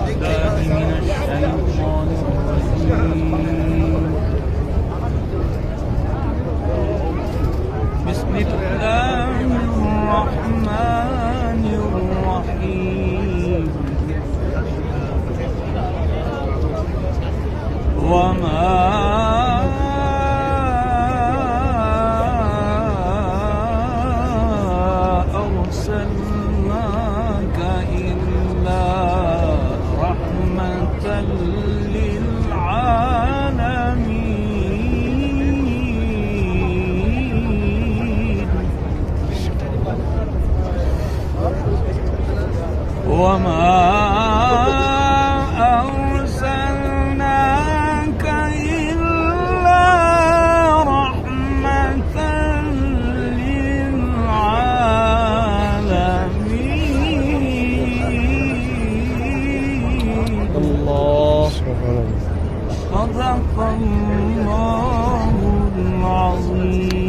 بالله من الشيطان الرجيم. بسم الله الرحمن الرحيم. وما أرسلناك إلا رحمة للعالمين. وما أرسلناك إلا رحمة للعالمين. الله صدق الله العظيم.